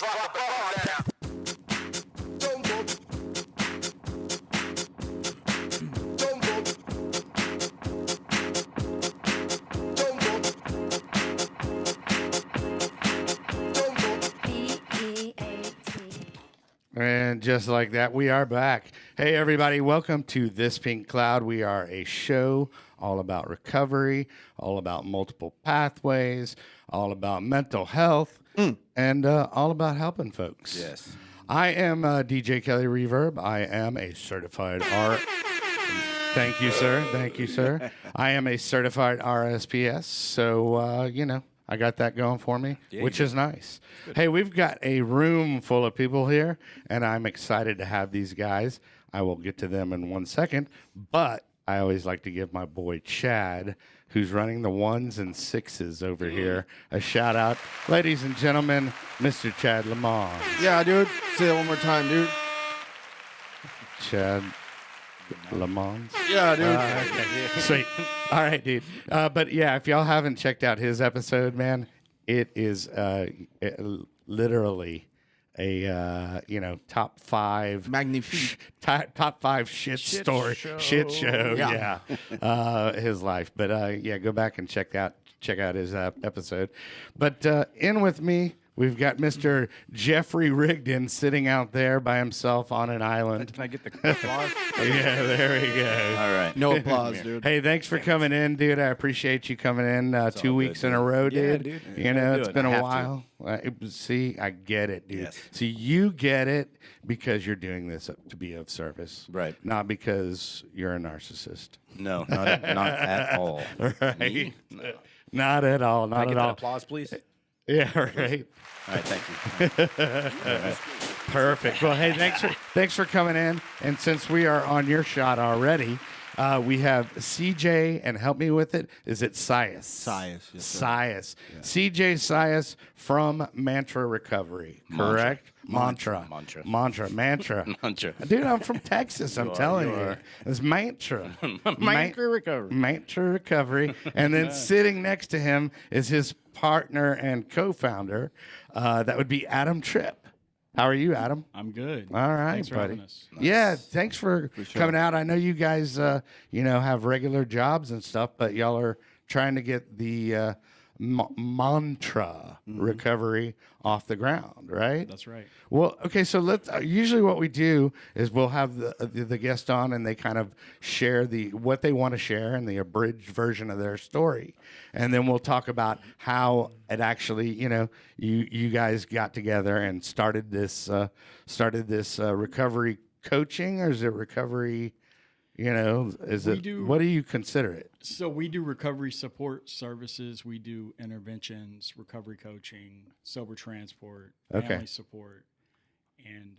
Drop the bomb down. And just like that, we are back. Hey, everybody, welcome to This Pink Cloud. We are a show all about recovery, all about multiple pathways, all about mental health, and all about helping folks. Yes. I am DJ Kelly Reverb. I am a certified Thank you, sir. Thank you, sir. I am a certified RSPS, so, I got that going for me, which is nice. Hey, we've got a room full of people here, and I'm excited to have these guys. I will get to them in 1 second, but I always like to give my boy Chad, who's running the 1s and 6s over here, a shout out. Ladies and gentlemen, Mr. Chad Lamont. Yeah, dude. Say that one more time, dude. Chad Lamont. Yeah, dude. Okay. Sweet. All right, dude. But yeah, if y'all haven't checked out his episode, man, it is literally a top 5 Magnifique. top 5 shit show. Yeah. His life. But yeah, go back and check out his episode. But in with me, we've got Mr. Jeffrey Rigdon sitting out there by himself on an island. Can I get the applause? Yeah, there we go. All right. No applause, dude. Hey, thanks for coming in, dude. I appreciate you coming in 2 weeks in a row, dude. Yeah, dude. You know, it's been I a have while. See, I get it, dude. Yes. See, you get it because you're doing this to be of service. Right. Not because you're a narcissist. No, not at all. Right. Me? No. Not at all. Can I Not get at that all. applause, please? Yeah, right. All right, thank you. Perfect. Well, hey, thanks for coming in. And since we are on your shot already, we have CJ, and help me with it. Is it Sias? Sias, yes, sir. Sias. Yeah. CJ Sias from Mantra Recovery, correct? Mantra. Dude, I'm from Texas. I'm telling you. It's Mantra. Mantra Recovery. Mantra Recovery. And then sitting next to him is his partner and co-founder. That would be Adam Tripp. How are you, Adam? I'm good. All right, Thanks for buddy. having us. Yeah, thanks for coming out. I know you guys, have regular jobs and stuff, but y'all are trying to get the mantra recovery off the ground, right? That's right. Well, okay, so let's. Usually, what we do is we'll have the guest on, and they kind of share what they want to share and the abridged version of their story, and then we'll talk about how it actually, you guys got together and started this recovery coaching, or is it recovery? What do you consider it? So we do recovery support services. We do interventions, recovery coaching, sober transport, family support, and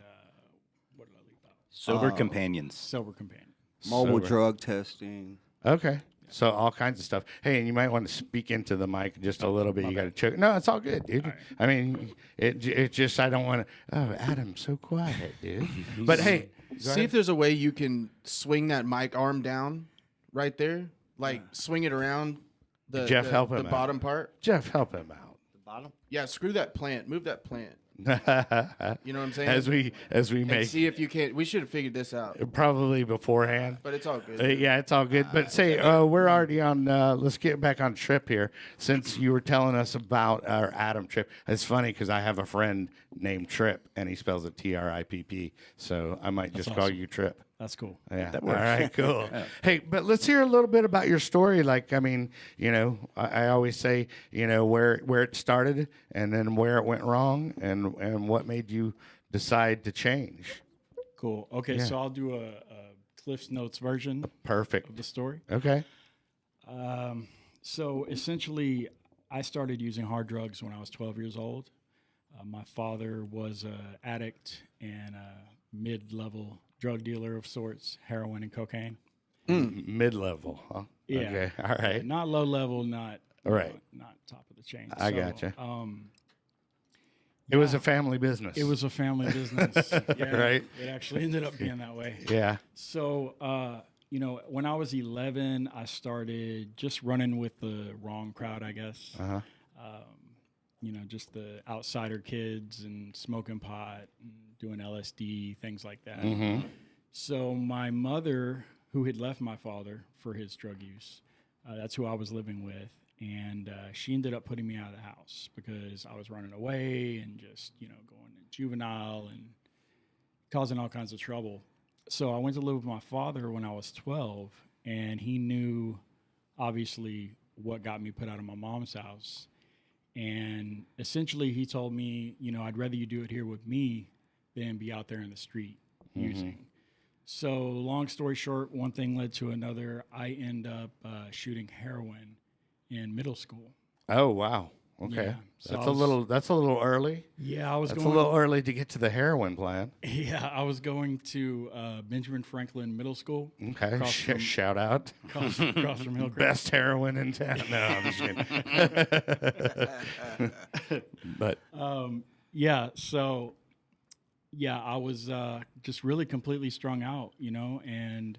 what did I leave out? Sober companions. Sober companion. Mobile Sober. drug testing. Okay. So all kinds of stuff. Hey, and you might want to speak into the mic just a little bit. You got to choke. No, it's all good, dude. All right. I mean, it just, I don't want to. Oh, Adam's so quiet, dude. But hey, See if there's a way you can swing that mic arm down right there. Like swing it around Jeff, help the him out. bottom part. Jeff, help him out. The bottom? Yeah, screw that plant. Move that plant. You know what I'm saying? as we and make see if you can. We should have figured this out, probably beforehand. but it's all good. Yeah, it's all good. But say, we're already on, let's get back on Tripp here. Since you were telling us about our Adam Tripp. It's funny because I have a friend named Tripp, and he spells it Tripp. So I might just call awesome. you Tripp. That's cool. Yeah. That works. All right, cool. Hey, but let's hear a little bit about your story. Like, I mean, I always say, where it started and then where it went wrong and what made you decide to change. Cool. Okay, Yeah. so I'll do a Cliff's Notes version Perfect. of the story. Okay. So essentially, I started using hard drugs when I was 12 years old. My father was an addict and a mid-level drug dealer of sorts, heroin and cocaine. Mid-level, huh? Yeah. Okay. All right. Not low level, not All right. not top of the chain. I gotcha. It was a family business. It was a family business. Yeah, Right. It actually ended up being that way. Yeah. So, when I was 11, I started just running with the wrong crowd, I guess. Uh-huh. just the outsider kids and smoking pot and doing LSD, things like that. So my mother, who had left my father for his drug use, that's who I was living with. And she ended up putting me out of the house because I was running away and just, going to juvenile and causing all kinds of trouble. So I went to live with my father when I was 12, and he knew, obviously, what got me put out of my mom's house. And essentially, he told me, I'd rather you do it here with me than be out there in the street using. So long story short, one thing led to another. I end up shooting heroin in middle school. Oh, wow. Okay. Yeah. So That's a little early. Yeah, I was That's going. a little early to get to the heroin plan. Yeah, I was going to Benjamin Franklin Middle School. Okay. Across from- Shout out. across from Hillcrest. Best heroin in town. No, I'm just kidding. But Yeah, so I was just really completely strung out, and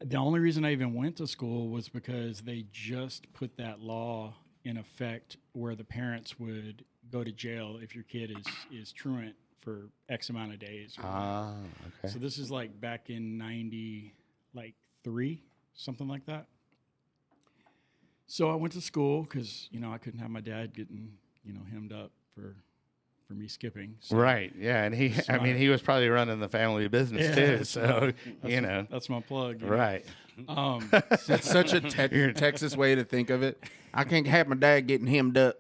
the only reason I even went to school was because they just put that law in effect where the parents would go to jail if your kid is truant for X amount of days. okay. So this is like back in 93, something like that. So I went to school because, I couldn't have my dad getting, hemmed up for me skipping. So Right. Yeah. And he was probably running the family business too. So, that's my plug. Right. That's such a Texas way to think of it. I can't have my dad getting hemmed up.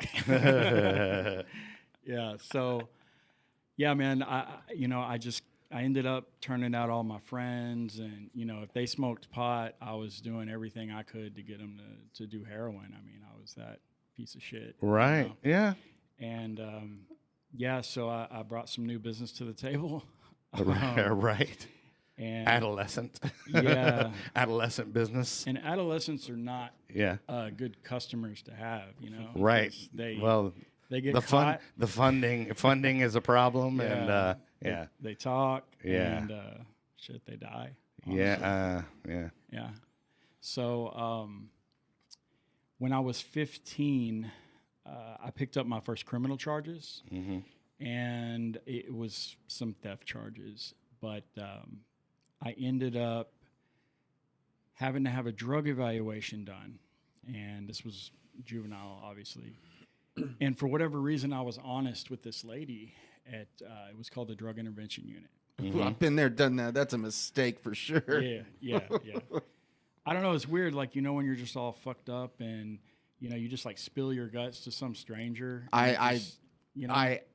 Yeah. So, yeah, man, I ended up turning out all my friends, and, if they smoked pot, I was doing everything I could to get them to do heroin. I mean, I was that piece of shit. Right. Yeah. And, so I brought some new business to the table. Right. And Adolescent. Yeah. Adolescent business. And adolescents are not Yeah. good customers to have, Right. because they get the caught. funding is a problem, and They talk. Yeah. And they die. yeah, Yeah. So when I was 15, I picked up my first criminal charges, and it was some theft charges. But I ended up having to have a drug evaluation done, and this was juvenile, obviously. And for whatever reason, I was honest with this lady at it was called the Drug Intervention Unit. I've been there, done that. That's a mistake for sure. Yeah. I don't know. It's weird, like, when you're just all fucked up and, you just like spill your guts to some stranger. I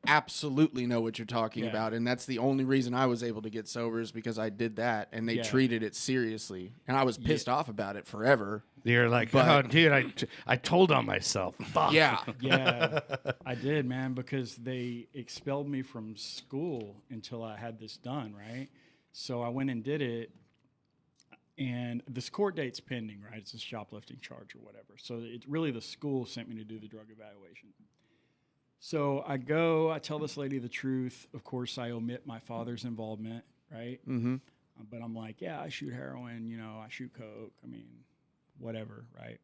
absolutely know what you're talking Yeah. about, and that's the only reason I was able to get sober is because I did that, and they Yeah. treated it seriously, and I was pissed off about it forever. You're like, But- oh, dude, I told on myself. Fuck. Yeah, Yeah, I did, man, because they expelled me from school until I had this done, right? So I went and did it, and this court date's pending, right? It's a shoplifting charge or whatever. So it really the school sent me to do the drug evaluation. So I go, I tell this lady the truth. Of course, I omit my father's involvement, right? Mm-hmm. But I'm like, yeah, I shoot heroin, I shoot coke. I mean, whatever, right?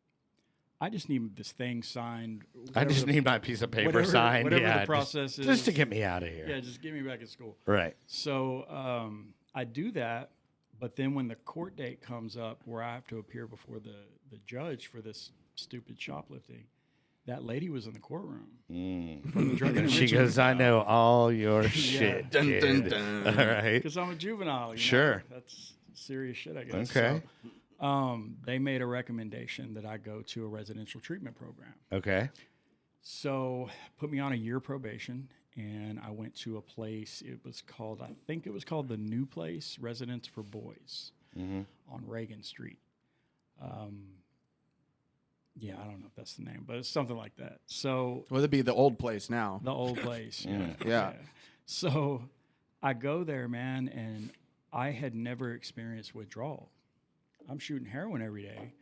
I just need this thing signed. I just need my piece of paper whatever- signed. whatever the yeah, process is. just to get me out of here. Yeah, just get me back in school. Right. So I do that, but then when the court date comes up where I have to appear before the judge for this stupid shoplifting, that lady was in the courtroom. From the drug And she intervention goes, I know all your shit. Dun, dun, kid." dun. All right. because I'm a juvenile. Sure. That's serious shit, I guess. Okay. So, they made a recommendation that I go to a residential treatment program. Okay. So put me on a year probation, and I went to a place. I think it was called the New Place Residence for Boys on Reagan Street. Yeah, I don't know if that's the name, but it's something like that. So Well, it'd be the old place now. the old place. Yeah. Yeah. So I go there, man, and I had never experienced withdrawal. I'm shooting heroin every day,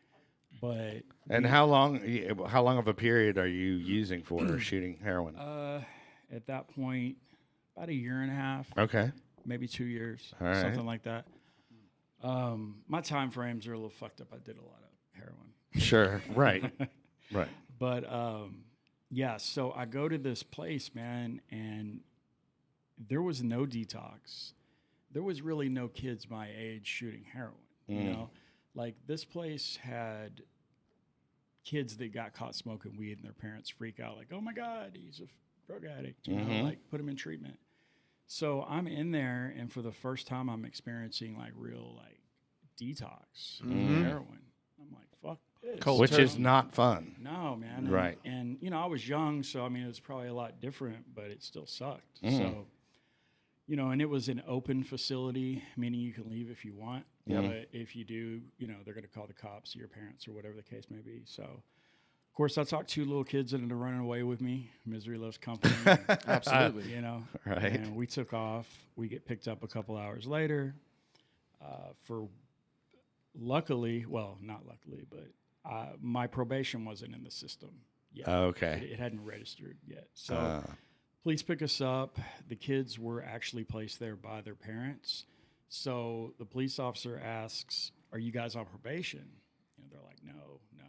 but And how long of a period are you using for shooting heroin? at that point, about a year and a half, Okay. maybe 2 years, All right. something like that. My time frames are a little fucked up. I did a lot of heroin. Sure. Right. Right. But Yeah, so I go to this place, man, and there was no detox. There was really no kids my age shooting heroin. You know, like this place had kids that got caught smoking weed, and their parents freak out, like, "Oh my God, he's a drug addict!" You know, like put him in treatment. So I'm in there, and for the first time, I'm experiencing like real like detox from heroin. I'm like, "Fuck this," Which is not fun. No, man. And, Right. And, you know, I was young, so, I mean, it was probably a lot different, but it still sucked. So, you know, and it was an open facility, meaning you can leave if you want. But if you do, you know, they're going to call the cops, your parents, or whatever the case may be. So, of course, I talked two little kids that ended up running away with me. Misery loves company. Absolutely. You know, Right. And we took off. We get picked up a couple hours later for luckily, well, not luckily, but my probation wasn't in the system yet. Okay. It hadn't registered yet. So police pick us up. The kids were actually placed there by their parents. So the police officer asks, "Are you guys on probation?" And they're like, "No, no."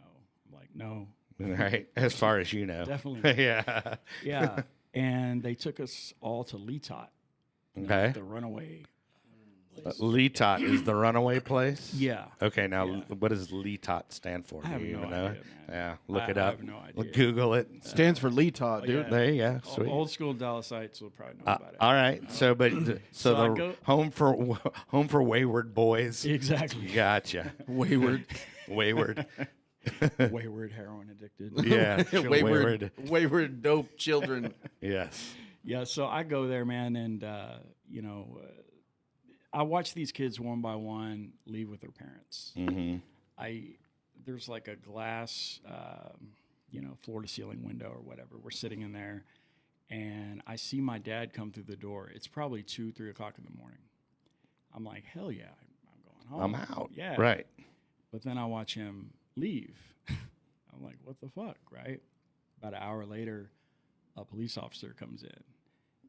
I'm like, "No." Right. As far as you know. Definitely. Yeah. Yeah. And they took us all to Letot, Okay. the runaway place. Letot is the runaway place? Yeah. Okay, now Yeah. what does Letot stand for? I have Do you no even know? idea, man. Yeah, look I it up. have no idea. Google it. Stands for Lee Todd, dude. yeah. There you go. Sweet. Old school Dallasites will probably know about it. All right. So, but So I the go- home for wayward boys. Exactly. Gotcha. Wayward. Wayward. Wayward heroin addicted. Yeah. sure, wayward dope children. Yes. Yeah, so I go there, man, and you know, I watch these kids one by one leave with their parents. Mm-hmm. There's like a glass, you know, floor to ceiling window or whatever. We're sitting in there, and I see my dad come through the door. It's probably 2, 3 o'clock in the morning. I'm like, hell yeah, I'm going home. I'm out. Yeah, Right. But then I watch him leave. I'm like, what the fuck, right? About an hour later, a police officer comes in.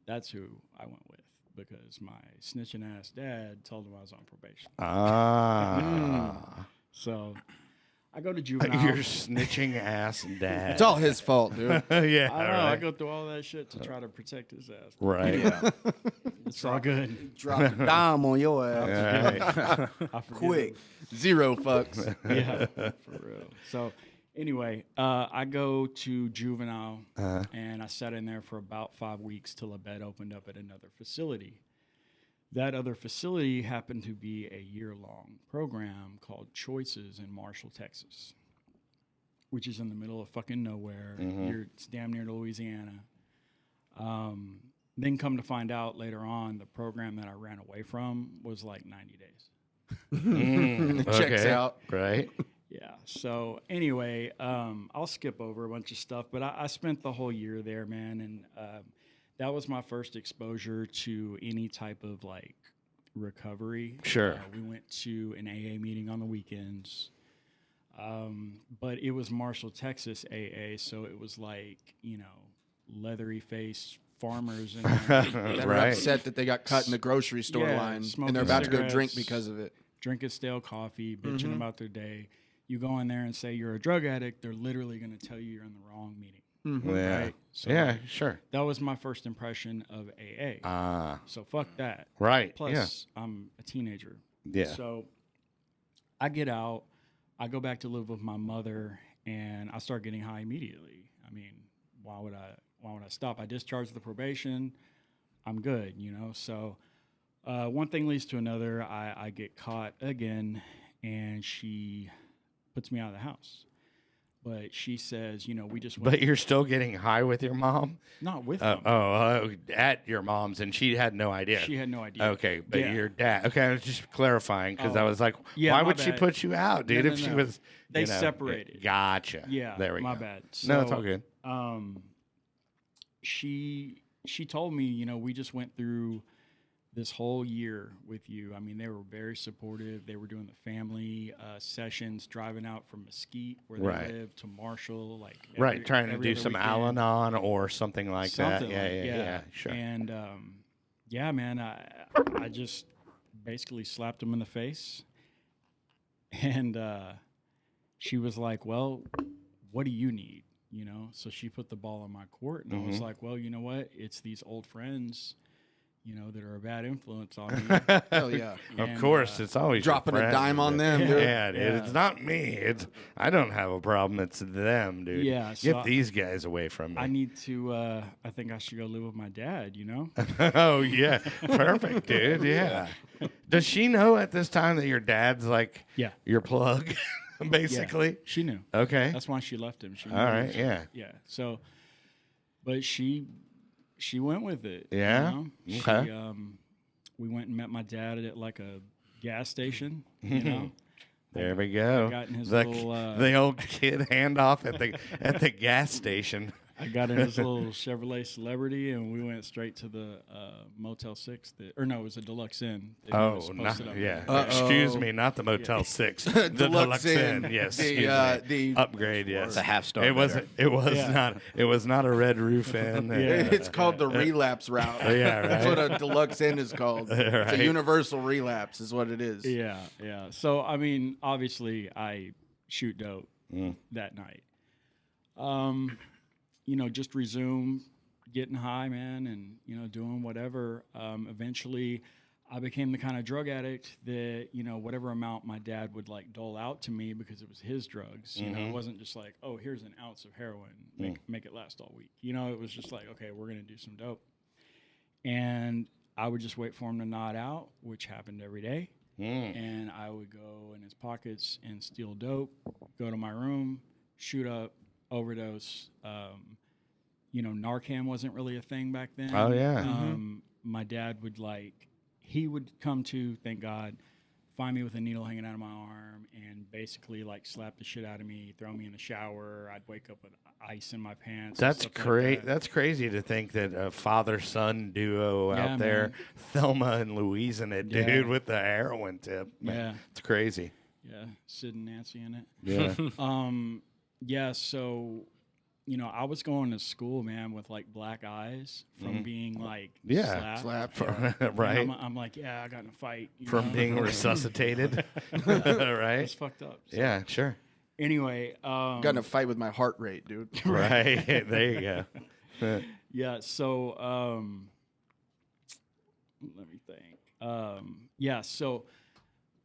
That's who I went with because my snitching ass dad told him I was on probation. Ah. So I go to juvenile. Your snitching ass dad. It's all his fault, dude. Yeah. I don't know. I Right. go through all that shit to try to protect his ass. Right. Yeah. It's all good. Drop a dime on your ass. Right. I forgive Quick. Zero fucks. him. Yeah, for real. So anyway, I go to juvenile and I sat in there for about 5 weeks till a bed opened up at another facility. That other facility happened to be a year-long program called Choices in Marshall, Texas, which is in the middle of fucking nowhere. It's damn near to Louisiana. Then come to find out later on, the program that I ran away from was like 90 days. Checks Okay. out. Right. Yeah. So anyway, I'll skip over a bunch of stuff, but I spent the whole year there, man, and that was my first exposure to any type of like recovery. Sure. We went to an AA meeting on the weekends, but it was Marshall, Texas AA, so it was like, you know, leathery face farmers and That are Right. upset that they got cut in the grocery store Yeah, line and smoking they're about to go drink cigarettes. because of it. drinking stale coffee, bitching about their day. You go in there and say you're a drug addict, they're literally going to tell you you're in the wrong meeting. Yeah. Right? So Yeah. Sure. that was my first impression of AA. Ah. So fuck that. Right. Plus, I'm a teenager. Yeah. So I get out, I go back to live with my mother, and I start getting high immediately. I mean, why would I stop? I discharged the probation. I'm good, you know. So one thing leads to another. I get caught again, and she puts me out of the house. But she says, you know, we just went. But you're still getting high with your mom? Not with them. At your mom's, and she had no idea. She had no idea. Okay, but Yeah. your dad. Okay, I was just clarifying because I Oh, was like, yeah, why my would she bad. put you out, dude? No, if no, she no. was, They you know, separated. Gotcha. Yeah, there we my go. bad. No, it's So, all good. She told me, you know, we just went through this whole year with you. I mean, they were very supportive. They were doing the family sessions, driving out from Mesquite where they Right. live to Marshall, like Right, trying to every do other some weekend. Al-Anon or something like Something that. like, Yeah, sure. And yeah, man, I just basically slapped him in the face, and she was like, "Well, what do you need?" you know. So she put the ball in my court, and I was like, well, you know what? It's these old friends, you know, that are a bad influence on me. Hell yeah. Of And, course, it's always your Dropping a friends, dime on but- them, dude. Yeah, dude. It's not me. I don't have a problem. It's them, dude. Yeah, so Get these guys away from me. I need to. I think I should go live with my dad. You know. Oh yeah, perfect, dude. Yeah. Does she know at this time that your dad's like Yeah. your plug, Yeah, basically? she knew. Okay. That's why she left him. She All knew. right. Yeah. Yeah. So, but she went with it. Yeah? You know? Okay. She, we went and met my dad at like a gas station. You know. There we go. got in his the, little, the old kid handoff at the gas station. I got in his little Chevrolet Celebrity, and we went straight to the Motel 6. It was a Deluxe Inn. that he was Oh, posted up yeah. there. Excuse me, not the Motel 6. The Deluxe Inn. Yes. The Upgrade, yes. It's a half star. It wasn't. It was Yeah. not. It was not a red roof inn. it's called the relapse route. Yeah, That's right. what a deluxe inn is called. It's Right. a universal relapse, is what it is. Yeah, yeah. So I mean, obviously, I shoot dope Mm. that night. You know, just resume getting high, man, and you know, doing whatever. Eventually, I became the kind of drug addict that, you know, whatever amount my dad would like dole out to me because it was his drugs. You know, it wasn't just like, oh, here's an ounce of heroin, make it last all week. You know, it was just like, okay, we're gonna do some dope, and I would just wait for him to nod out, which happened every day. And I would go in his pockets and steal dope, go to my room, shoot up, overdose. You know, Narcan wasn't really a thing back then. Oh, yeah. My dad would he would come to, thank God, find me with a needle hanging out of my arm and basically like slap the shit out of me, throw me in the shower. I'd wake up with ice in my pants. and That's stuff like great. that. That's crazy to think that a father-son duo Yeah, out there, man. Thelma and Louise in it, Yeah. dude, with the heroin tip. Man, Yeah. it's crazy. Yeah, Sid and Nancy in it. Yeah. Yeah, so you know, I was going to school, man, with like black eyes from being like Yeah. slapped. Slap. Right. And I'm like, yeah, I got in a fight. You From know? being resuscitated. Right. It's fucked up. So Yeah, sure. Anyway, Got in a fight with my heart rate, dude. Right. There you go. yeah. So let me think. Yeah. So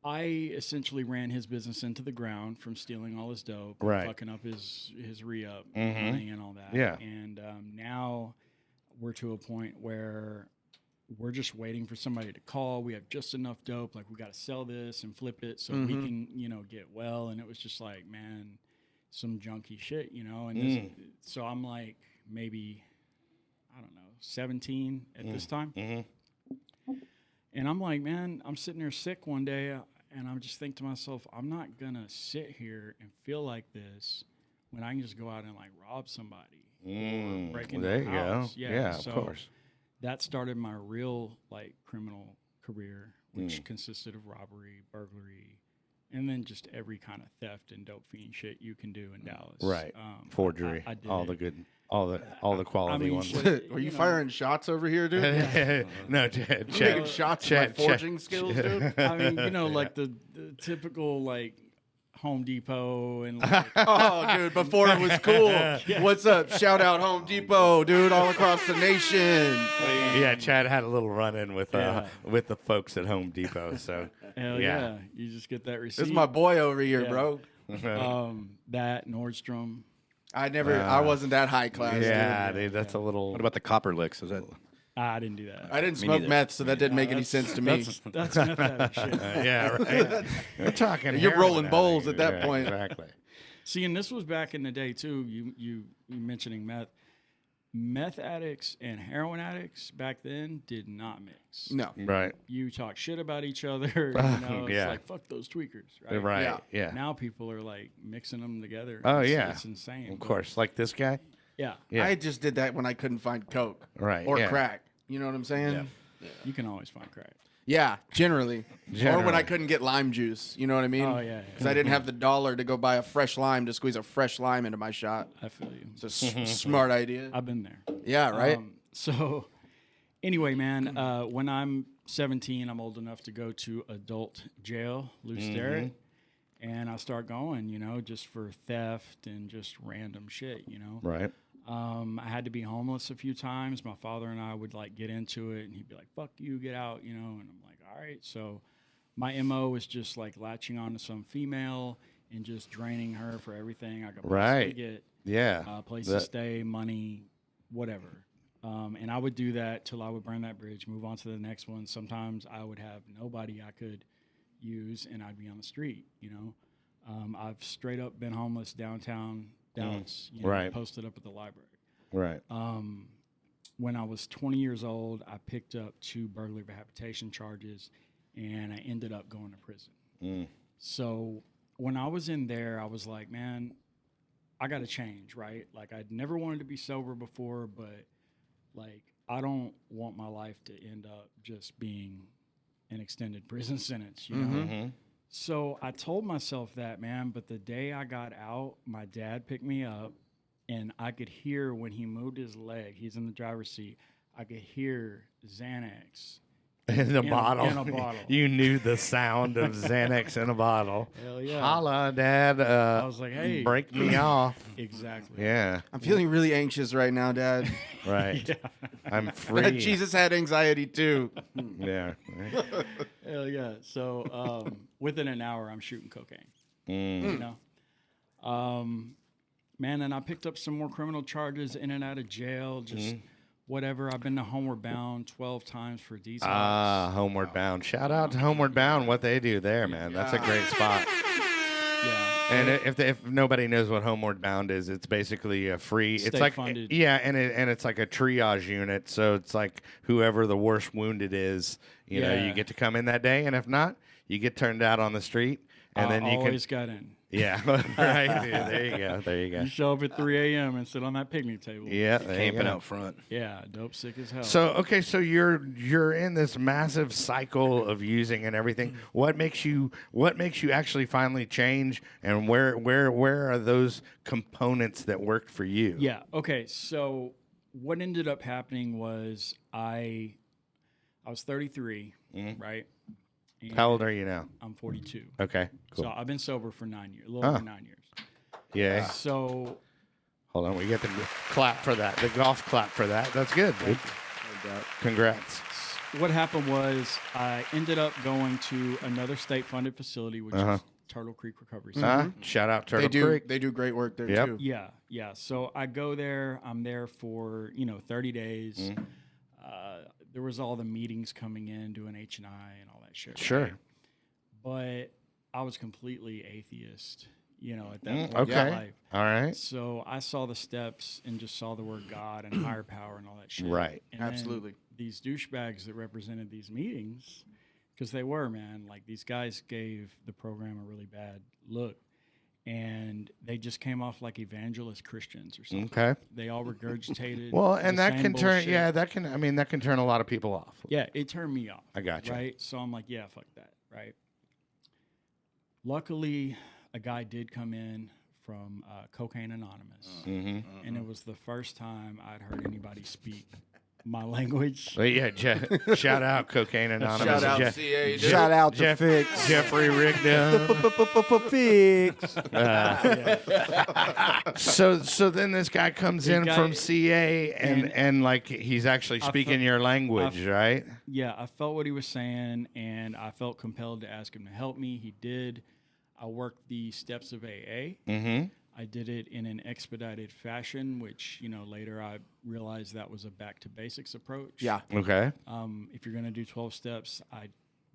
I essentially ran his business into the ground from stealing all his dope, and Right. fucking up his re-up money and all that. Yeah. And now we're to a point where we're just waiting for somebody to call. We have just enough dope. Like, we got to sell this and flip it so we can, you know, get well. And it was just like, man, some junky shit, you know? And this, so I'm like, maybe, I don't know, 17 at this time. And I'm like, man, I'm sitting there sick one day, and I'm just thinking to myself, I'm not going to sit here and feel like this when I can just go out and, like, rob somebody or break into There a you house. go. Yeah, so of course. that started my real, like, criminal career, which consisted of robbery, burglary, and then just every kind of theft and dope fiend shit you can do in Dallas. Right. Forgery. I did all it. the good, all the quality mean, ones. shit. Are you know. firing shots over here, dude? No, Chad. You taking shots at my forging skills, dude? I mean, you know, like the typical, like, Home Depot and like, Oh, dude, before it was cool. What's up? Shout out Home Depot, dude, all across the nation. Yeah, Chad had a little run-in with Yeah. with the folks at Home Depot. So hell yeah. You just get that receipt. This is my boy over here, Yeah. bro. That Nordstrom. I wasn't that high class, yeah, dude. dude, that's a little. What about the copper licks? Is that I didn't do that. I didn't Me smoke neither. meth, so that didn't make any That's- sense to me. That's meth addict shit. Yeah, right. You're talking. You're heroin rolling out bowls here. at that Yeah, point. Exactly. See, and this was back in the day too. You mentioning meth. Meth addicts and heroin addicts back then did not mix. No. Right. You talk shit about each other. You know, Yeah. it's like fuck those tweakers, right? Right. Yeah. Yeah. Now people are like mixing them together. Oh, It's- yeah. it's insane. Of but- course, like this guy. Yeah, Yeah. I just did that when I couldn't find coke. Right, Or yeah. crack. You know what I'm saying? Yeah. you can always find crack. Yeah, generally. Or when Generally. I couldn't get lime juice. You know what I mean? Oh, yeah, yeah. Because I didn't have the dollar to go buy a fresh lime to squeeze a fresh lime into my shot. I feel you. It's a smart idea. I've been there. Yeah, right? So, anyway, man, when I'm 17, I'm old enough to go to adult jail, Lou Sterrett, And I start going, just for theft and just random shit, Right. I had to be homeless a few times. My father and I would like get into it, and he'd be like, "Fuck you, get out," and I'm like, "All right." So my MO was just like latching on to some female and just draining her for everything I could possibly Right. get. Yeah. Place to stay, money, whatever. And I would do that till I would burn that bridge, move on to the next one. Sometimes I would have nobody I could use, and I'd be on the street. I've straight up been homeless downtown Dallas, Right. posted up at the library. Right. When I was 20 years old, I picked up 2 burglary habitation charges, and I ended up going to prison. So when I was in there, I was like, man, I got to change, right? Like, I'd never wanted to be sober before, but like, I don't want my life to end up just being an extended prison sentence, Mm-hmm. So I told myself that, man, but the day I got out, my dad picked me up, and I could hear when he moved his leg, he's in the driver's seat, I could hear Xanax. In a bottle. In a bottle. You knew the sound of Xanax in a bottle. Hell yeah. Holla, Dad. I was like, hey. Break me off. Exactly. Yeah. I'm feeling really anxious right now, Dad. Right. Yeah. I'm free. Jesus had anxiety too. Yeah. Right. Hell yeah. So within an hour, I'm shooting cocaine. Man, and I picked up some more criminal charges in and out of jail, just whatever. I've been to Homeward Bound 12 times for detox. Homeward Bound. Shout out to Homeward Bound, what they do there, man. That's a great spot. Yeah. And if nobody knows what Homeward Bound is, it's basically a free. It's like State-funded. Yeah, and it's like a triage unit. So it's like whoever the worst wounded is, you know, you get to come in that day, and if not, you get turned out on the street, and then you always got in. Yeah, right. Yeah, there you go. There you go. You show up at 3 a.m. and sit on that picnic table. Yeah, there you Camping go. out front. Yeah, dope sick as hell. So okay, so you're in this massive cycle of using and everything. What makes you actually finally change, and where are those components that worked for you? Yeah. Okay. So what ended up happening was I was 33, right? And How old are you now? I'm 42. Okay, cool. So I've been sober for 9 years, a little over 9 years. Yeah. So Hold on, we get the clap for that. The golf clap for that. That's good, dude. Congrats. what happened was I ended up going to another state-funded facility, which is Turtle Creek Recovery Center. Shout out Turtle Creek. They do great work there Yep. too. Yeah. So I go there. I'm there for 30 days. There was all the meetings coming in, doing H&I and all that shit. Sure. Right? But I was completely atheist, at that point in Okay. my life. All right. So I saw the steps and just saw the word God and higher power and all that shit. Right. And then Absolutely. these douchebags that represented these meetings, because they were, man, like these guys gave the program a really bad look. And they just came off like evangelist Christians or something. Okay. They all regurgitated. Well, and the that same can turn. bullshit. Yeah, that can turn a lot of people off. Yeah, it turned me off. I got you. Right? So I'm like, yeah, fuck that. Right? Luckily, a guy did come in from Cocaine Anonymous. And it was the first time I'd heard anybody speak my language. But yeah, shout out Cocaine Anonymous. Shout out Jeff- CA. dude. Shout out to Jeff- Fix. Jeffrey Rigdon. Fix. So then this guy comes in guy- from CA and like he's actually I speaking felt- your language, right? Yeah, I felt what he was saying, and I felt compelled to ask him to help me. He did. I worked the steps of AA. Mm-hmm. I did it in an expedited fashion, which, later I realized that was a back to basics approach. Yeah. Okay. If you're going to do 12 steps, I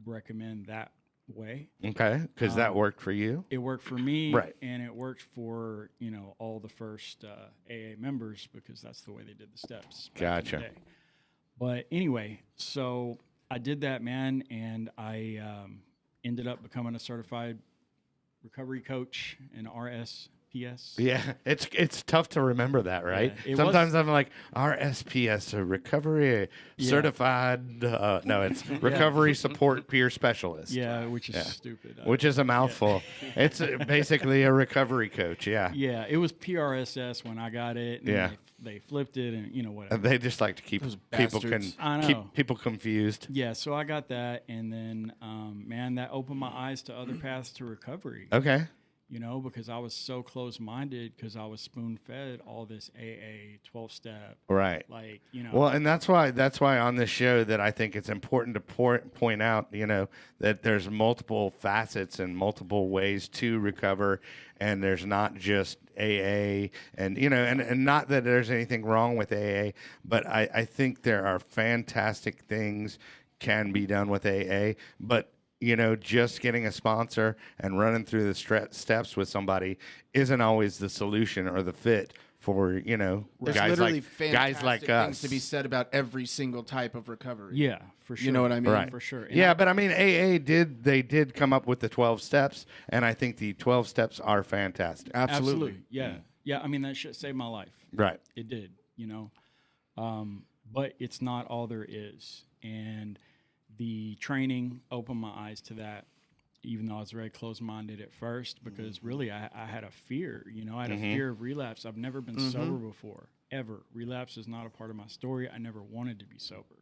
recommend that way. Okay. Because that worked for you. It worked for me. Right. And it worked for, all the first AA members because that's the way they did the steps. back in the Gotcha. day. But anyway, so I did that, man, and I ended up becoming a certified recovery coach, an RSPS. Yeah, it's tough to remember that, right? Yeah, it Sometimes was- I'm like RSPS, a recovery certified. No, it's recovery support peer specialist. Yeah, which is stupid. Which is a mouthful. It's basically a recovery coach. Yeah. Yeah, it was PRSS when I got it. And Yeah. they they flipped it, and whatever. And they just like to keep bastards. I know. keep people confused. Yeah, so I got that, and then man, that opened my eyes to other paths to recovery. Okay. Because I was so close-minded, because I was spoon-fed all this AA 12-step. Right. Like, Well, and that's why on this show that I think it's important to point out, that there's multiple facets and multiple ways to recover, and there's not just AA, and and not that there's anything wrong with AA, but I think there are fantastic things can be done with AA, but just getting a sponsor and running through the steps with somebody isn't always the solution or the fit for, There's guys literally like fantastic us. things to be said about every single type of recovery. Yeah, for sure. You know what I mean? Right. For sure. And Yeah, but I mean, AA did come up with the 12 steps, and I think the 12 steps are fantastic. Absolutely. Yeah. Yeah, I mean, that shit saved my life. Right. It did, but it's not all there is. And the training opened my eyes to that, even though I was very close-minded at first, because really I had a fear, I had a fear of relapse. I've never been sober before, ever. Relapse is not a part of my story. I never wanted to be sober.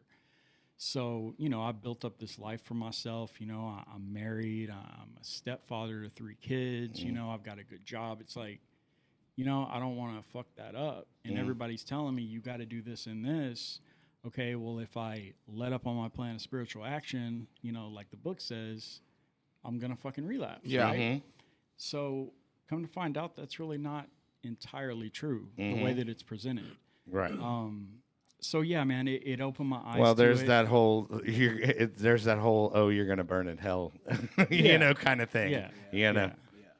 So, I built up this life for myself. I'm married. I'm a stepfather to 3 kids. I've got a good job. It's like, I don't want to fuck that up. And everybody's telling me, you got to do this and this. Okay, well, if I let up on my plan of spiritual action, like the book says, I'm going to fucking relapse. Yeah. Right? So come to find out, that's really not entirely true, the way that it's presented. Right. So yeah, man, it opened my eyes. Well, to there's it. that whole you're gonna burn in hell, kind of thing. Yeah.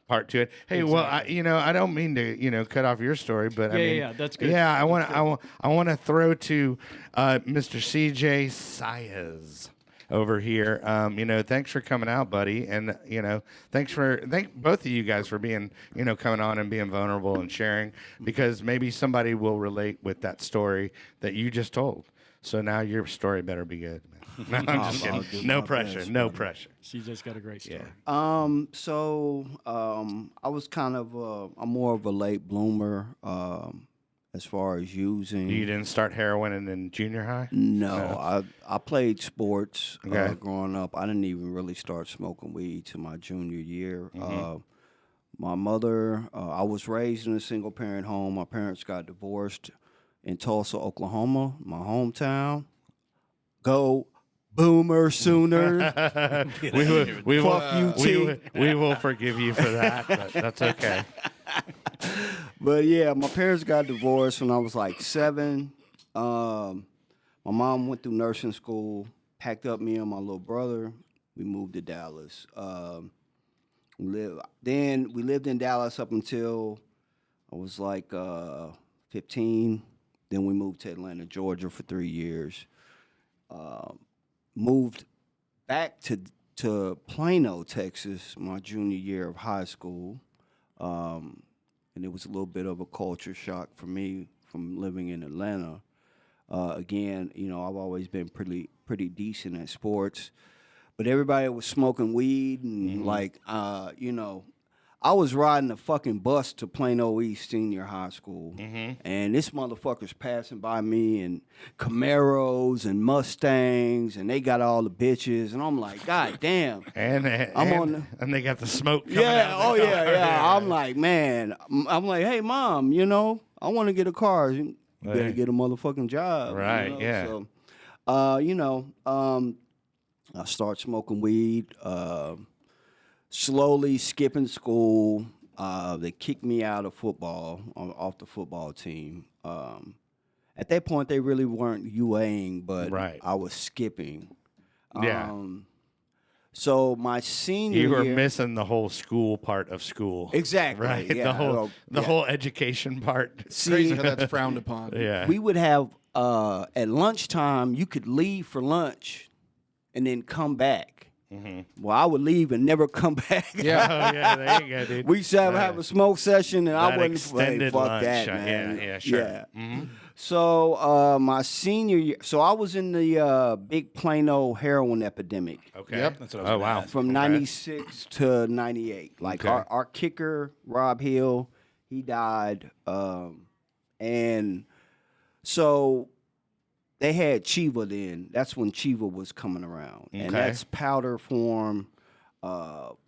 Part to it. Hey, well, I don't mean to, cut off your story, but I mean, that's good. Yeah, I want to throw to Mr. CJ Saez over here. Thanks for coming out, buddy, and thank both of you guys for being, coming on and being vulnerable and sharing, because maybe somebody will relate with that story that you just told. So now your story better be good. No, I'm just I'll kidding. do No my pressure. best, No man. pressure. She just got a great story. I was kind of I'm more of a late bloomer as far as using. You didn't start heroin in junior high? No, I played sports Okay. growing up. I didn't even really start smoking weed till my junior year. Mm-hmm. My mother, I was raised in a single parent home. My parents got divorced in Tulsa, Oklahoma, my hometown. Go Boomer Sooners. We Fuck you, T. we will forgive you for that, but that's okay. But yeah, my parents got divorced when I was like 7. My mom went through nursing school, packed up me and my little brother. We moved to Dallas. We lived in Dallas up until I was like 15. Then we moved to Atlanta, Georgia for 3 years. Moved back to Plano, Texas, my junior year of high school. And it was a little bit of a culture shock for me from living in Atlanta. Again, I've always been pretty decent at sports, but everybody was smoking weed and I was riding a fucking bus to Plano East Senior High School, and this motherfucker's passing by me in Camaros and Mustangs, and they got all the bitches, and I'm like, God damn. And they got the smoke coming out. Oh yeah. I'm like, man, hey, Mom, I want to get a car. You better get a motherfucking job. Right, yeah. So, I start smoking weed. Slowly skipping school. They kicked me out of football, off the football team. At that point, they really weren't UAing, but Right. I was skipping. Yeah. So my senior You were year, missing the whole school part of school. exactly, Right. yeah. The whole education part. Crazy how that's frowned upon. Yeah. We would have at lunchtime. You could leave for lunch, and then come back. Well, I would leave and never come back. Yeah. Oh yeah, there you go, dude. We used to have a smoke session, and I That wasn't extended fuck lunch. that, man. Yeah, sure. Yeah. So my senior year, so I was in the big Plano heroin epidemic Okay. Yep. That's what I was Oh gonna wow. ask. from Okay. 96 to 98. Like Okay. our kicker, Rob Hill, he died, and So they had Chiva then. That's when Chiva was coming around. And Okay. that's powder form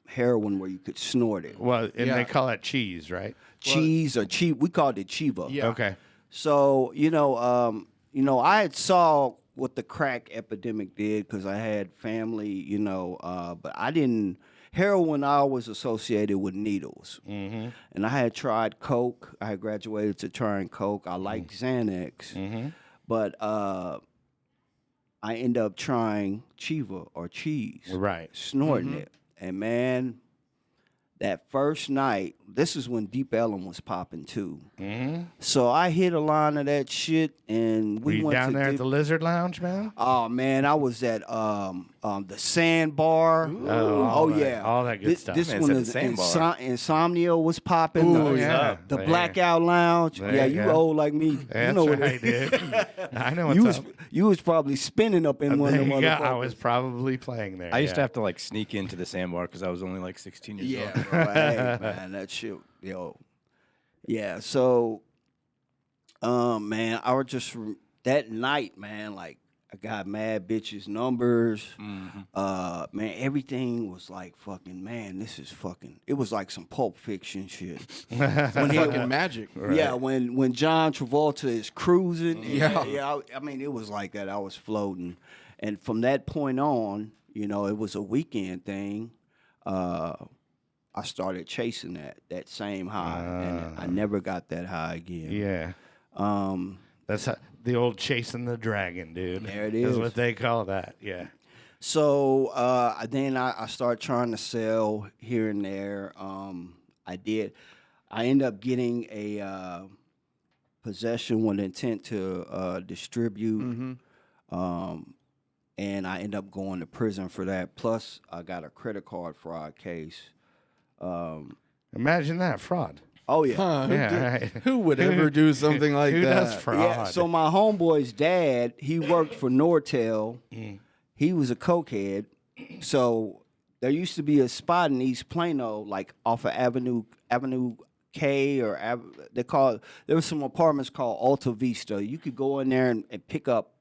heroin where you could snort it. Well, and Yeah. they call it cheese, right? Cheese or Chiva. We called it Chiva. Yeah. Okay. So, I had saw what the crack epidemic did because I had family, but I didn't. Heroin I was associated with needles. Mm-hmm. And I had tried Coke. I had graduated to trying Coke. I liked Xanax. Mm-hmm. But I ended up trying Chiva or cheese. Right. Snorting it. And man, that first night, this is when Deep Ellum was popping too. Mm-hmm. So I hit a line of that shit, and Were we you went down to there at Deep- the Lizard Lounge, man? Oh man, I was at the Sandbar. all that- yeah, all that good stuff. This Man one said is the Sandbar. Insomnia was popping. Oh, the, yeah. the There. Blackout Lounge. There Yeah, you you go. old like me. That's you know what right, it dude. I know what's you was up. you was probably spinning up in one of There them you go. motherfuckers. I was probably playing there. I used to yeah. have to like sneak into the sandbar because I was only like 16 years Yeah, old. bro, hey, man, that shit, yeah. So, man, I was just that night, man. Like, I got mad bitches numbers. Man, everything was like fucking. Man, this is fucking. It was like some Pulp Fiction shit. When he- Fucking magic. Yeah, when John Travolta is cruising. Yeah. I mean, it was like that. I was floating, and from that point on, it was a weekend thing. I started chasing that same high, and I never got that high again. Yeah. That's the old chasing the dragon, dude. There it Is is. what they call that. Yeah. So then I started trying to sell here and there. I did. I ended up getting a possession with intent to distribute, and I ended up going to prison for that. Plus, I got a credit card fraud case. Imagine that fraud. Oh yeah. Huh, Yeah, right. who would ever do something like Who that? does fraud? Yeah, so my homeboy's dad, he worked for Nortel. He was a cokehead. So there used to be a spot in East Plano, like off of Avenue K or there was some apartments called Alta Vista. You could go in there and pick up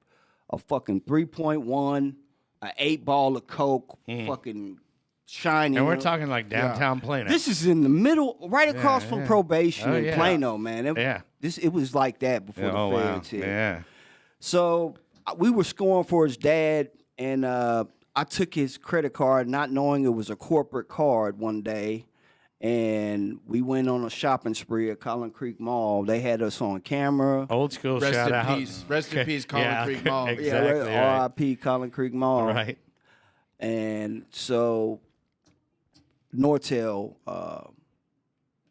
a fucking 3.1, an 8-ball of coke, fucking shiny. And we're talking like downtown Plano. This is in the middle, right across from yeah. probation Oh, in yeah. Plano, man. Yeah. It was like that before oh, the wow. feds hit. Yeah. So we were scoring for his dad, and I took his credit card, not knowing it was a corporate card one day, and we went on a shopping spree at Collin Creek Mall. They had us on camera. Old school Rest shout in out. peace. Rest in peace, Collin Yeah, Creek Mall. exactly. Yeah, right. R.I.P. Collin Creek Mall. Right. And so Nortel,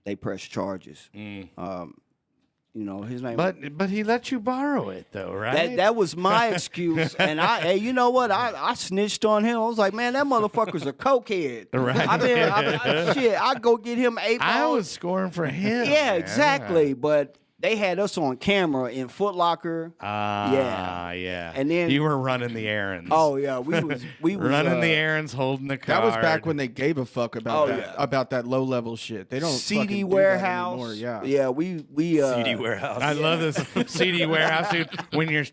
they pressed charges. His name. But he let you borrow it though, right? That was my excuse, and hey, you know what? I snitched on him. I was like, man, that motherfucker's a cokehead. Right. I go get him 8 balls. I was scoring for him. Yeah, man. exactly. But they had us on camera in Foot Locker. Yeah. And then- you were running the errands. Oh yeah, we was running the errands, holding the car. That was back when they gave a fuck about Oh, that yeah. about that low level shit. They don't CD fucking do that warehouse. anymore. Yeah. Yeah, we CD warehouse. I love this CD warehouse, dude.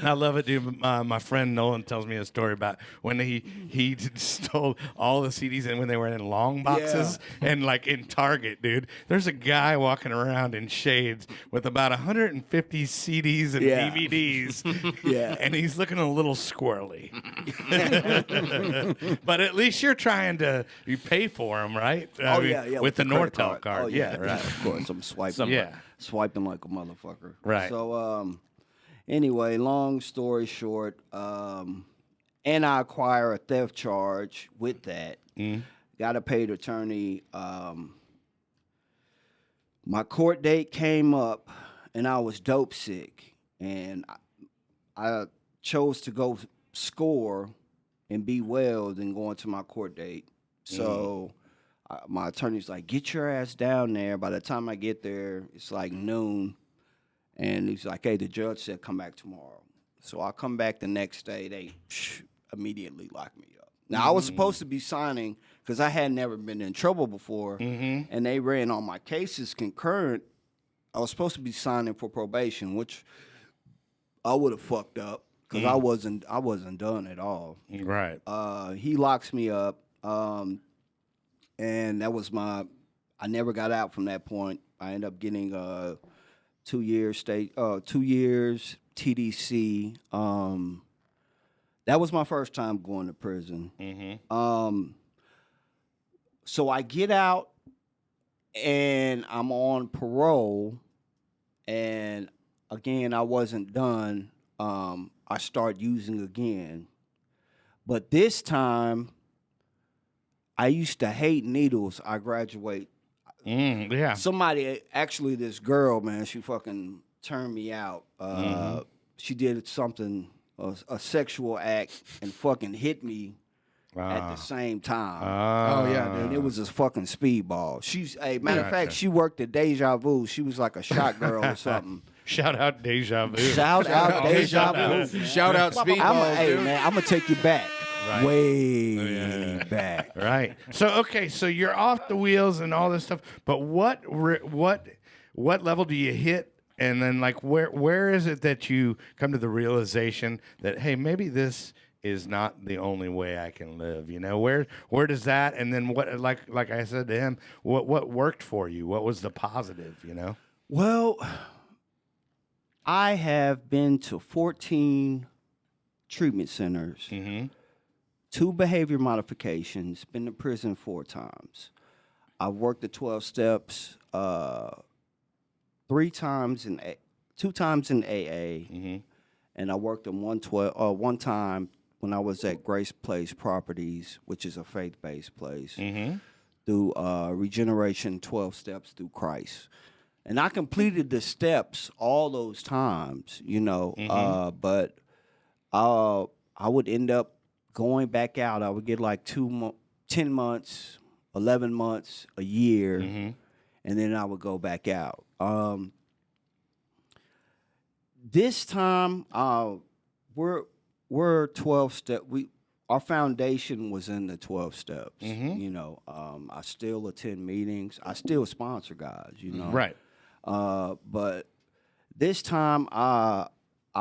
I love it, dude. My friend Nolan tells me a story about when he stole all the CDs and when they were in long boxes and like in Target, dude. There's a guy walking around in shades with about 150 CDs and Yeah. DVDs. Yeah. And he's looking a little squirrely. But at least you're trying to pay for them, right? Oh yeah, with the credit Nortel card. Oh Yeah, right. Of course, I'm swiping. Yeah. swiping like a motherfucker. Right. So anyway, long story short, and I acquire a theft charge with that. Got a paid attorney. My court date came up, and I was dope sick, and I chose to go score and be well than going to my court date. So my attorney's like, get your ass down there. By the time I get there, it's like noon. And he's like, hey, the judge said come back tomorrow. So I come back the next day. They immediately lock me up. Now, I was supposed to be signing because I had never been in trouble before. And they ran all my cases concurrent. I was supposed to be signing for probation, which I would have fucked up because I wasn't done at all. Right. He locks me up, and that was I never got out from that point. I ended up getting 2 years 2 years TDC. That was my first time going to prison. So I get out, and I'm on parole, and again I wasn't done. I start using again, but this time I used to hate needles. I graduate. Yeah. Somebody, actually, this girl, man, she fucking turned me out. She did something, a sexual act, and fucking hit me at the same time. Oh yeah, dude. And it was a fucking speedball. Matter of fact, she worked at Deja Vu. She was like a shot girl or something. Shout out Deja Vu. Shout out Deja Vu. Shout out Speedballs, Hey dude. man, I'm gonna take you back. Right. Way back. Right. So so you're off the wheels and all this stuff, but what level do you hit? And then like where is it that you come to the realization that, hey, maybe this is not the only way I can live? You know, where does that, and then what, like I said to him, what worked for you? What was the positive, you know? Well, I have been to 14 treatment centers. 2 behavior modifications, been to prison 4 times. I've worked the 12 steps 2 times in AA, and I worked them one time when I was at Grace Place Properties, which is a faith-based place, through Regeneration 12 Steps Through Christ. And I completed the steps all those times, you know, but I would end up going back out. I would get like 10 months, 11 months, a year, and then I would go back out. This time, we're 12 step. Our foundation was in the 12 steps. You know, I still attend meetings. I still sponsor guys. You know, Right. But this time, I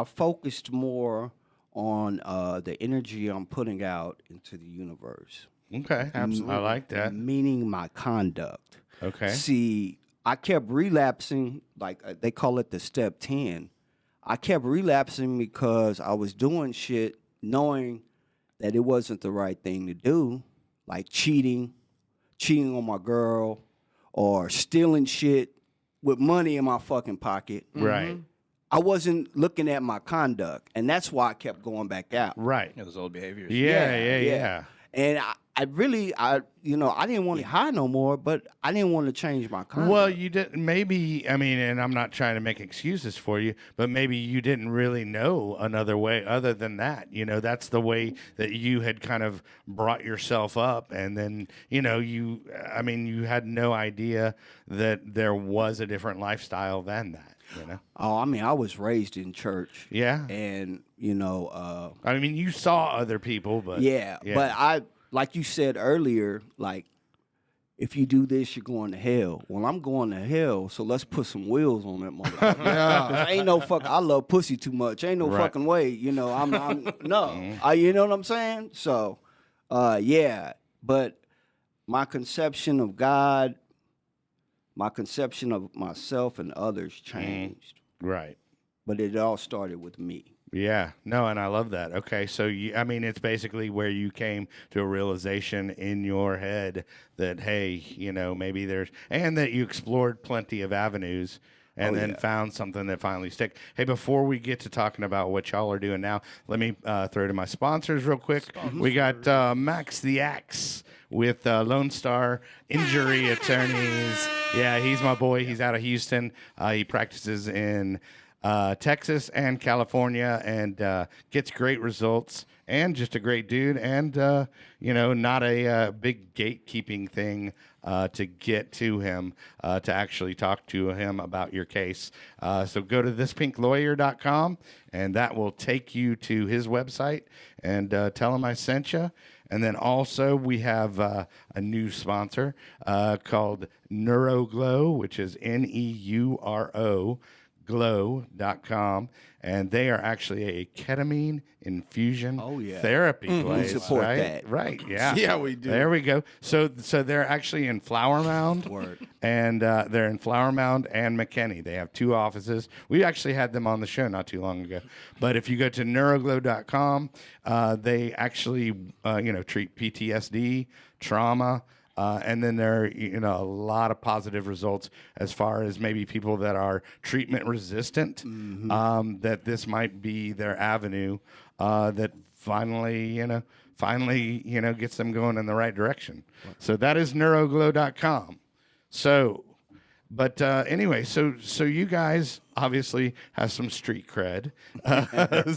focused more on the energy I'm putting out into the universe. Okay. Absolutely. I like that. Meaning my conduct. Okay. See, I kept relapsing, like they call it the step 10. I kept relapsing because I was doing shit knowing that it wasn't the right thing to do, like cheating on my girl, or stealing shit with money in my fucking pocket. Right. I wasn't looking at my conduct, and that's why I kept going back out. Right. Yeah, those old behaviors. Yeah. And I didn't want to hide no more, but I didn't want to change my conduct. Well, you didn't. Maybe, I mean, and I'm not trying to make excuses for you, but maybe you didn't really know another way other than that. You know, that's the way that you had kind of brought yourself up, and then you had no idea that there was a different lifestyle than that. You know? Oh, I mean, I was raised in church. Yeah. And, I mean, you saw other people, but. Yeah. But like you said earlier, like, if you do this, you're going to hell. Well, I'm going to hell, so let's put some wheels on that motherfucker. Yeah. Ain't no I love pussy too much. Ain't no fucking way. You know, I'm no. You know what I'm saying? So, yeah. But my conception of God, my conception of myself and others changed. Right. But it all started with me. Yeah. No, and I love that. Okay. So, it's basically where you came to a realization in your head that, hey, maybe and that you explored plenty of avenues and then found something that finally stick. Hey, before we get to talking about what y'all are doing now, let me throw to my sponsors real quick. We got Max the Axe with Lone Star Injury Attorneys. Yeah, he's my boy. He's out of Houston. He practices in Texas and California, and gets great results, and just a great dude, and not a big gatekeeping thing to get to him, to actually talk to him about your case. So go to thispinklawyer.com, and that will take you to his website, and tell him I sent you. And then also we have a new sponsor called NeuroGlow, which is NeuroGlow. neuroglow.com, and they are actually a ketamine infusion therapy place. We support right? that. Right, yeah. Yeah, we do. There we go. So they're actually in Flower Mound. And they're in Flower Mound and McKinney. They have 2 offices. We actually had them on the show not too long ago. But if you go to neuroglow.com, they actually treat PTSD, trauma, and then there are a lot of positive results as far as maybe people that are treatment resistant, that this might be their avenue that finally gets them going in the right direction. So that is neuroglow.com. So, but anyway, so you guys obviously have some street cred,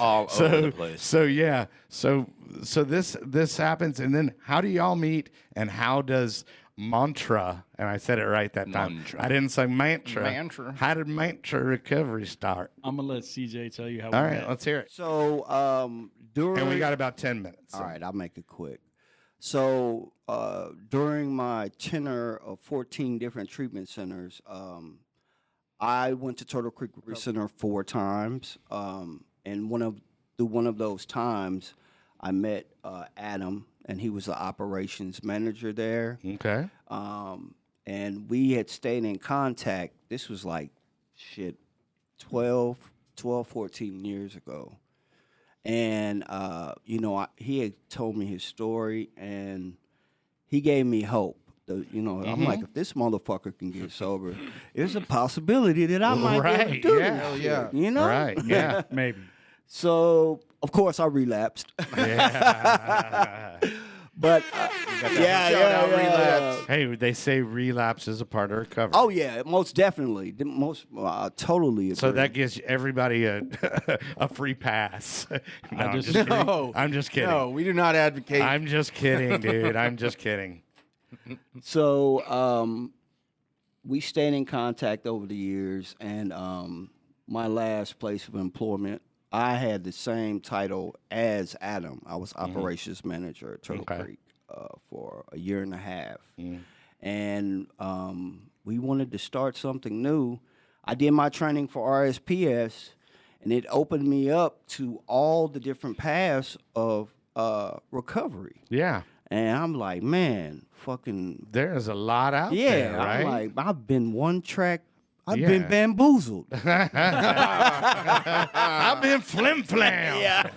All over the place. So yeah, so this happens, and then how do y'all meet, and how does Mantra? And I said it right that time. Mantra. I didn't say mantra. Mantra. How did Mantra recovery start? I'm gonna let CJ tell you how. All we right, met. let's hear it. So during And we got about 10 minutes. all right, I'll make it quick. So during my tenure of 14 different treatment centers, I went to Turtle Creek Recovery Center 4 times, and one of those times, I met Adam, and he was the operations manager there. Okay. And we had stayed in contact. This was like 12, 14 years ago. And, he had told me his story, and he gave me hope. I'm like, if this motherfucker can get sober, there's a possibility that I might be able to Right, do yeah. this Hell shit, yeah. you know? Right. Yeah. Maybe. So, of course, I relapsed. Yeah. But, Shout-out relapse. Hey, they say relapse is a part of recovery. Oh, yeah, most definitely. Totally agree. So that gives everybody a a free pass. No, I'm just disagree. kidding. No. I'm just kidding. No, we do not advocate. I'm just kidding, dude. I'm just kidding. So we stayed in contact over the years, and my last place of employment, I had the same title as Adam. I was operations manager at Turtle Okay. Creek for a year and a half. And we wanted to start something new. I did my training for RSPS, and it opened me up to all the different paths of recovery. Yeah. And I'm like, man, fucking There's a lot out there, right? I'm like, I've been one track. I've Yeah. been bamboozled. I've been flim flam.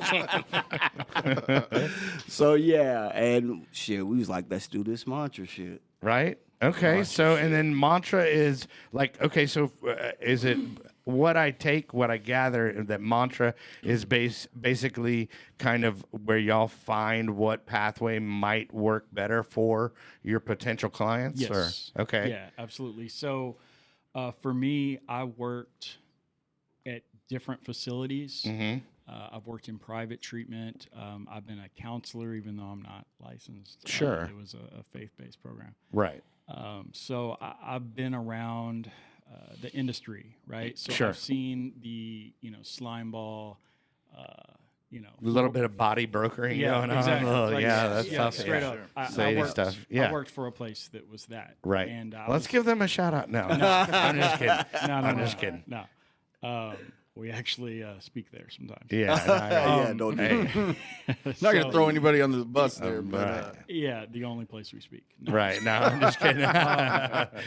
So yeah, and shit, we was like, let's do this mantra shit. Right? Okay. So, and then mantra is like, okay, so is it what I gather that mantra is basically kind of where y'all find what pathway might work better for your potential clients? Yes. Or, okay. Yeah, absolutely. So, for me, I worked at different facilities. Mm-hmm. I've worked in private treatment. I've been a counselor, even though I'm not licensed. Sure. It was a faith-based program. Right. So I've been around the industry, right? So Sure. I've seen the slime ball, A little bit of body brokering going on. Oh, Like, yeah, that's tough. Straight yeah. up. I Shady worked, stuff. Yeah. I worked for a place that was that. Right. And I Let's was- give them a shout out. No, I'm just kidding. No, I'm just kidding. No. We actually speak there sometimes. Yeah. Yeah, don't do that. Not gonna throw anybody under the bus there, but right. Yeah, the only place we speak. No. Right. No, I'm just kidding.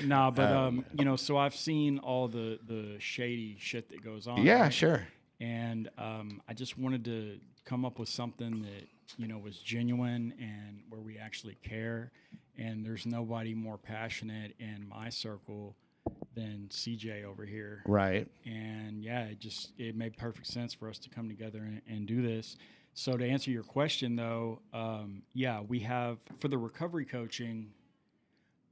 No, but so I've seen all the shady shit that goes on. Yeah, right? sure. And I just wanted to come up with something that was genuine and where we actually care. And there's nobody more passionate in my circle than CJ over here. Right. And yeah, it made perfect sense for us to come together and do this. So to answer your question though, we have, for the recovery coaching,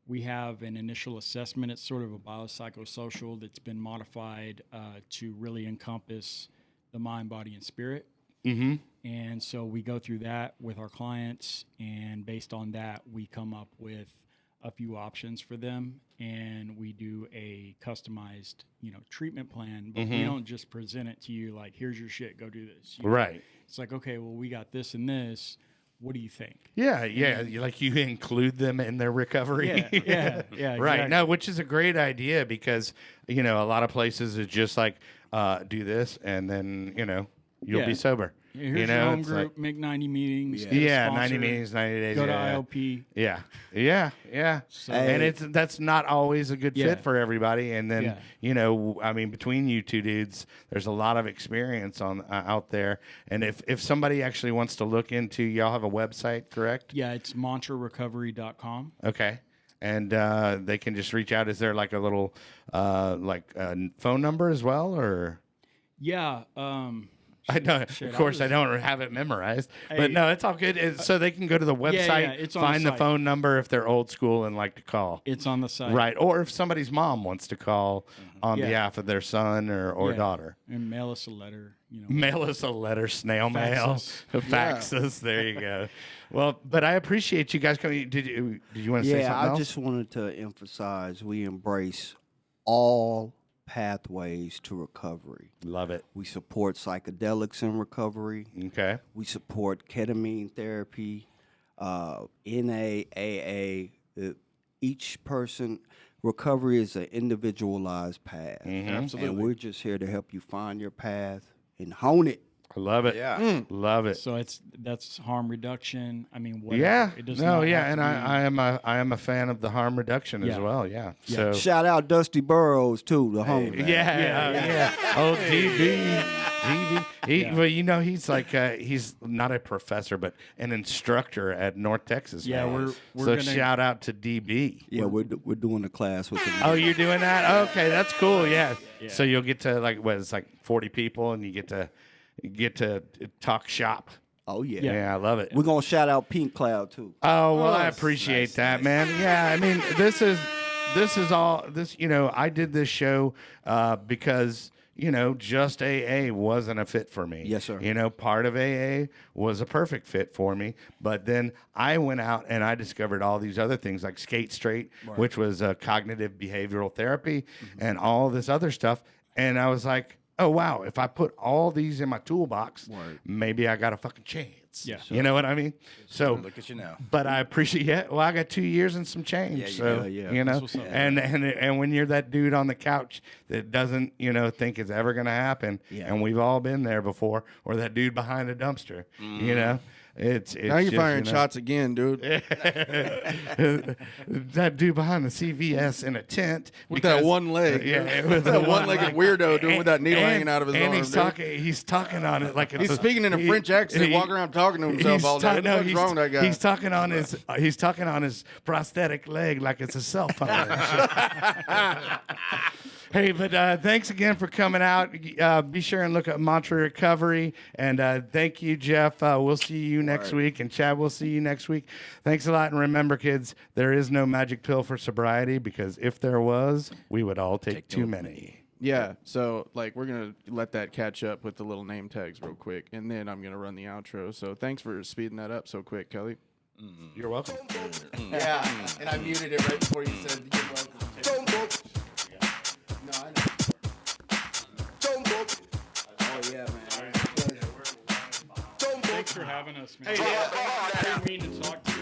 we have an initial assessment. It's sort of a biopsychosocial that's been modified to really encompass the mind, body, and spirit. Mm-hmm. And so we go through that with our clients, and based on that, we come up with a few options for them, and we do a customized, treatment plan. But we don't just present it to you like, here's your shit, go do this. Right. It's like, okay, well, we got this and this. What do you think? Yeah. Like you include them in their recovery. Yeah. Right. Exactly. No, which is a great idea because, a lot of places it's just like, do this, and then you'll Yeah. be sober. Here's you know, your home it's group, make 90 meetings. Yeah, get a 90 sponsor, meetings, 90 days. Go to yeah. ILP. Yeah. So, And that's not always a good Yeah. fit for everybody. And then Yeah. I mean, between you two dudes, there's a lot of experience out there. And if somebody actually wants to look into, y'all have a website, correct? yeah, it's mantrarecovery.com. Okay. And they can just reach out. Is there like a little phone number as well, or? Yeah. I don't. Shit, Of I course, I was- don't have it memorized, Hey, but no, it's all good. So they can go to the website, it's on the find the site. phone number if they're old school and like to call. It's on the site. Right, or if somebody's mom wants to call on Yeah. behalf of their son or Yeah. daughter. And mail us a letter. Mail us a letter, snail mail, us. fax us. There you go. Well, but I appreciate you guys coming. Did you want to say something I else? just wanted to emphasize we embrace all pathways to recovery. Love it. We support psychedelics in recovery. Okay. We support ketamine therapy, NA, AA. Each person, recovery is an individualized path. Absolutely. And we're just here to help you find your path and hone it. I love it. Yeah. Love it. So that's harm reduction. I mean, whatever. Yeah. It does No. not Yeah. have And to be- I am a fan of the harm reduction as Yeah. well. Yeah. Yeah. So. Shout out Dusty Burrows, too, the homie. man. Yeah. Oh, DB. Yeah. Well, he's like he's not a professor, but an instructor at North Texas. Yeah, man. we're so gonna- shout out to DB. Yeah, we're doing a class with him. Oh, you're doing that? Okay, that's cool. Yeah. So you'll get to it's like 40 people, and you get to talk shop. Oh, yeah. Yeah, I love it. We're going to shout out Pink Cloud, too. Oh well, I nice, appreciate that, man. Yeah, I mean, this is all this. I did this show because just AA wasn't a fit for me. Yes, sir. Part of AA was a perfect fit for me, but then I went out and I discovered all these other things like Skate Straight, which was cognitive behavioral therapy, and all this other stuff, and I was like, oh wow, if I put all these in my toolbox, maybe I got a fucking chance. Yeah. You know what I mean? So Look at you now. but I appreciate it. Well, I got 2 years and some change. Yeah, you so do. Yeah, you know, what's up. and when you're that dude on the couch that doesn't think it's ever gonna happen, and we've all been there before, or that dude behind a dumpster, it's Now you're just, firing shots again, dude. that dude behind the CVS in a tent With that one leg. Yeah, with that one-legged weirdo doing with that needle and- hanging out of his and arm. he's dude. talking. He's talking on it like it's He's speaking in a French accent, walking around talking to himself all day. What the fuck's wrong with that guy? He's talking on his. He's talking on his prosthetic leg like it's a cell phone. and shit. Hey, but thanks again for coming out. Be sure and look at Mantra Recovery. And thank you, Jeff. We'll see you next week. And Chad, we'll see you next week. Thanks a lot. And remember, kids, there is no magic pill for sobriety, because if there was, we would all take too many. Yeah, so we're gonna let that catch up with the little name tags real quick, and then I'm gonna run the outro. So thanks for speeding that up so quick, Kelly. You're welcome. Yeah, and I muted it right before you said you're welcome. No, I know. Oh, yeah, man. Thanks for having us, man. I didn't mean to talk to